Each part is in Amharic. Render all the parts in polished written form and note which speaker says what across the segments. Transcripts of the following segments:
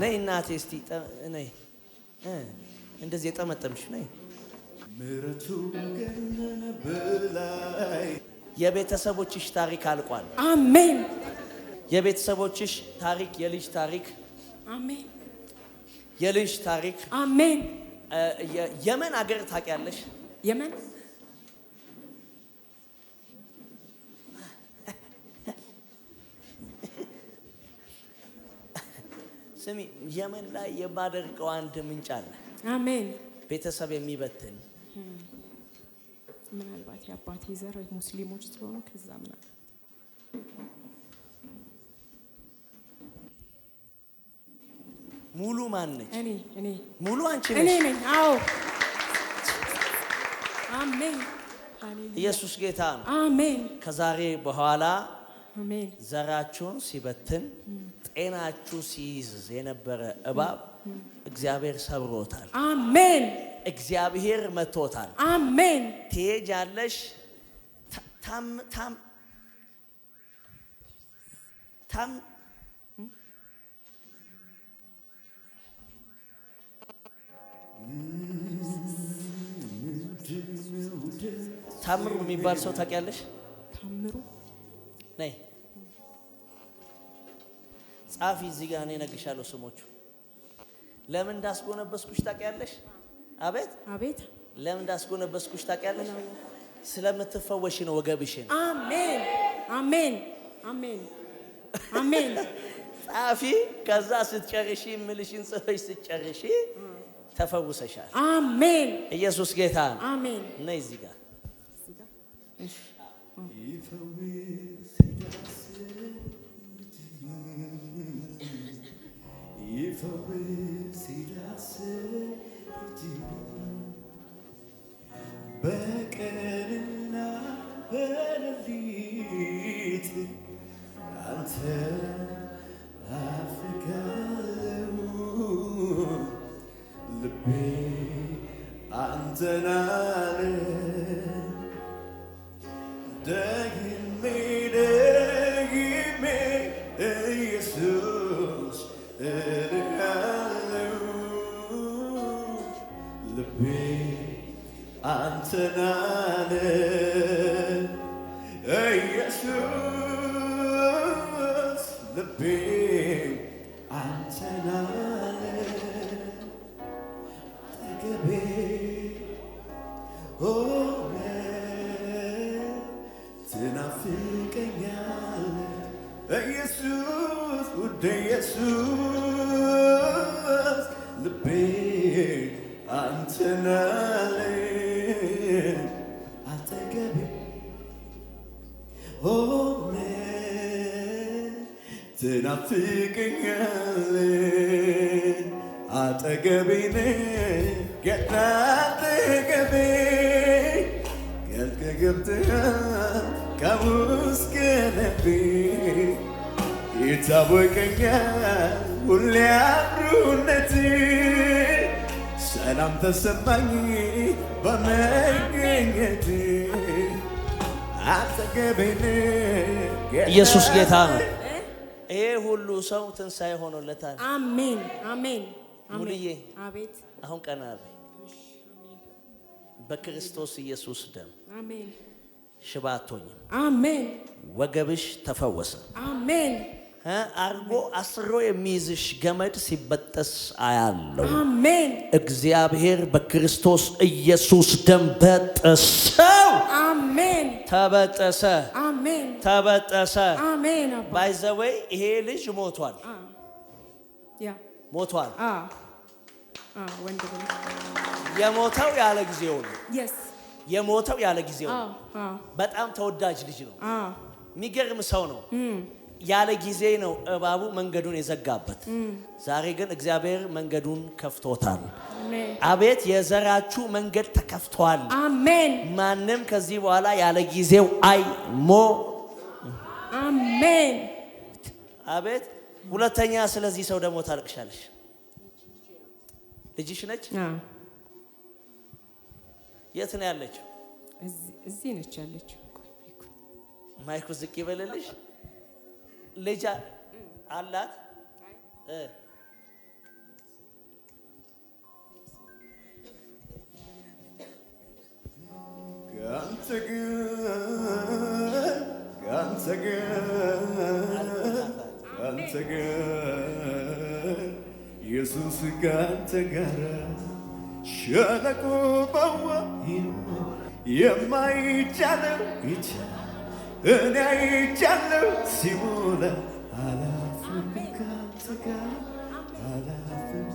Speaker 1: ነይ እናቴ እስቲ ነይ እንደዚህ የጠመጠምሽ ነይ
Speaker 2: ምሕረቱ ገነነ በላይ
Speaker 1: የቤተሰቦችሽ ታሪክ አልቋል
Speaker 3: አሜን
Speaker 1: የቤተሰቦችሽ ታሪክ የልጅ ታሪክ
Speaker 3: አሜን
Speaker 1: የልጅ ታሪክ
Speaker 3: አሜን
Speaker 1: የመን አገር ታውቂያለሽ
Speaker 3: የመን
Speaker 1: ስሚ የመን ላይ የማደርገው አንድ ምንጭ አለ
Speaker 3: አሜን
Speaker 1: ቤተሰብ የሚበትን
Speaker 3: ምናልባት የአባቴ ዘር ሙስሊሞች ስለሆኑ ከዛ ምናል
Speaker 1: ሙሉ ማን ነች
Speaker 3: እኔ
Speaker 1: ሙሉ አንቺ ነሽ
Speaker 3: እኔ ነኝ አዎ አሜን
Speaker 1: ኢየሱስ ጌታ ነው
Speaker 3: አሜን
Speaker 1: ከዛሬ በኋላ
Speaker 3: አሜን
Speaker 1: ዘራችሁን ሲበትን ጤናችሁ ሲይዝ የነበረ እባብ እግዚአብሔር ሰብሮታል
Speaker 3: አሜን
Speaker 1: እግዚአብሔር መቶታል
Speaker 3: አሜን
Speaker 1: ትሄጃለሽ ታምሩ የሚባል ሰው ታውቂያለሽ
Speaker 3: ታምሩ
Speaker 1: ነይ ጻፊ እዚህ ጋር እኔ እነግርሻለሁ ስሞቹ ለምን እንዳስጎነበስኩሽ ታውቂያለሽ አቤት
Speaker 3: አቤት
Speaker 1: ለምን እንዳስጎነበስኩሽ ታውቂያለሽ ስለምትፈወሽ ነው ወገብሽን
Speaker 3: አሜን አሜን አሜን አሜን
Speaker 1: ጻፊ ከዛ ስትጨርሺ ምልሽን ጽፈሽ ስትጨርሺ ተፈውሰሻል
Speaker 3: አሜን
Speaker 1: ኢየሱስ ጌታ
Speaker 3: አሜን
Speaker 1: ነይ እዚህ ጋር
Speaker 3: እሺ
Speaker 2: በቀንና በሌሊት አንተ አፍቃለሁ ልቤ አንተን አለ ደግሜ ደግሜ ኢየሱስ እልሃለሁ ልቤ አንተን አለ ኢየሱስ ልቤ አንተን አለ አጠገቤ ሆነ ትናፍቀኛለህ ኢየሱስ ውዴ ኢየሱስ ልቤ አንተን አለ አጠገቤ ሆነ ትናፍቀኛለህ አጠገቤ ነህ ጌታ አጠገቤ ገልከ ገብተሃል ከውስጥ ልቤ ይታወቀኛል ሁሌ አብሮነትህ ሰላም ተሰማኝ በመገኘት አጠገቤ ነህ
Speaker 1: ኢየሱስ ጌታ ነው ይሄ ሁሉ ሰው ትንሣኤ ሆኖለታል
Speaker 3: አሜን አሜን
Speaker 1: ሙሉዬ
Speaker 3: አቤት
Speaker 1: አሁን ቀና በይ በክርስቶስ ኢየሱስ ደም
Speaker 3: አሜን
Speaker 1: ሽባቶኝ
Speaker 3: አሜን
Speaker 1: ወገብሽ ተፈወሰ
Speaker 3: አሜን
Speaker 1: አርጎ አስሮ የሚይዝሽ ገመድ ሲበጠስ አያለው
Speaker 3: አሜን
Speaker 1: እግዚአብሔር በክርስቶስ ኢየሱስ ደም በጠሰው
Speaker 3: አሜን
Speaker 1: ተበጠሰ
Speaker 3: አሜን
Speaker 1: ተበጠሰ
Speaker 3: አሜን
Speaker 1: ባይ ዘ ዌይ ይሄ ልጅ ሞቷል
Speaker 3: ያ
Speaker 1: ሞቷል
Speaker 3: ወንድም
Speaker 1: የሞተው ያለ ጊዜው ነው
Speaker 3: yes
Speaker 1: የሞተው ያለ ጊዜው ነው በጣም ተወዳጅ ልጅ ነው የሚገርም ሰው ነው ያለ ጊዜ ነው እባቡ መንገዱን የዘጋበት ዛሬ ግን እግዚአብሔር መንገዱን ከፍቶታል አቤት የዘራችሁ መንገድ ተከፍቷል
Speaker 3: አሜን
Speaker 1: ማንንም ከዚህ በኋላ ያለ ጊዜው
Speaker 3: አሜን
Speaker 1: አቤት ሁለተኛ ስለዚህ ሰው ደግሞ ታልቅሻለሽ ልጅሽ ነች የት ነው ያለችው
Speaker 3: እዚህ ነች ያለችው
Speaker 1: ማይኩ ዝቅ ይበልልሽ ልጅ አላት
Speaker 2: ኢየሱስ ካንተ ጋር ሸለቆ ባዋ የማይቻለው ይቻል እኔ አይቻለው ሲሞላ አላፍርም ካንተ ጋር አላፍርም።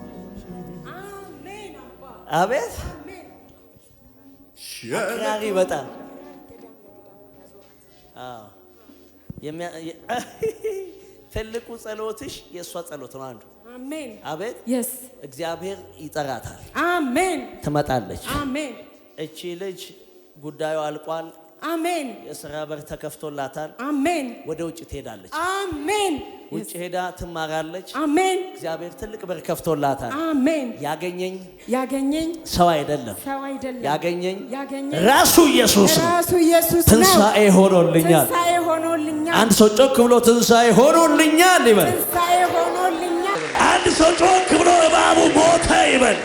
Speaker 1: አቤት አክራሪ በጣም ትልቁ ጸሎትሽ የእሷ ጸሎት ነው አንዱ።
Speaker 3: አሜን።
Speaker 1: አቤት እግዚአብሔር ይጠራታል።
Speaker 3: አሜን።
Speaker 1: ትመጣለች።
Speaker 3: አሜን።
Speaker 1: እቺ ልጅ ጉዳዩ አልቋል።
Speaker 3: አሜን።
Speaker 1: የሥራ በር ተከፍቶላታል።
Speaker 3: አሜን።
Speaker 1: ወደ ውጭ ትሄዳለች።
Speaker 3: አሜን።
Speaker 1: ውጭ ሄዳ ትማራለች።
Speaker 3: አሜን።
Speaker 1: እግዚአብሔር ትልቅ በር ከፍቶላታል።
Speaker 3: አሜን።
Speaker 1: ያገኘኝ
Speaker 3: ሰው አይደለም ያገኘኝ
Speaker 1: ራሱ ኢየሱስ ትንሣኤ ሆኖልኛል። አንድ ሰው ጮክ ብሎ ትንሣኤ ሆኖልኛል ይበል። አንድ ሰው ጮክ ብሎ እባቡ ሞተ ይበል።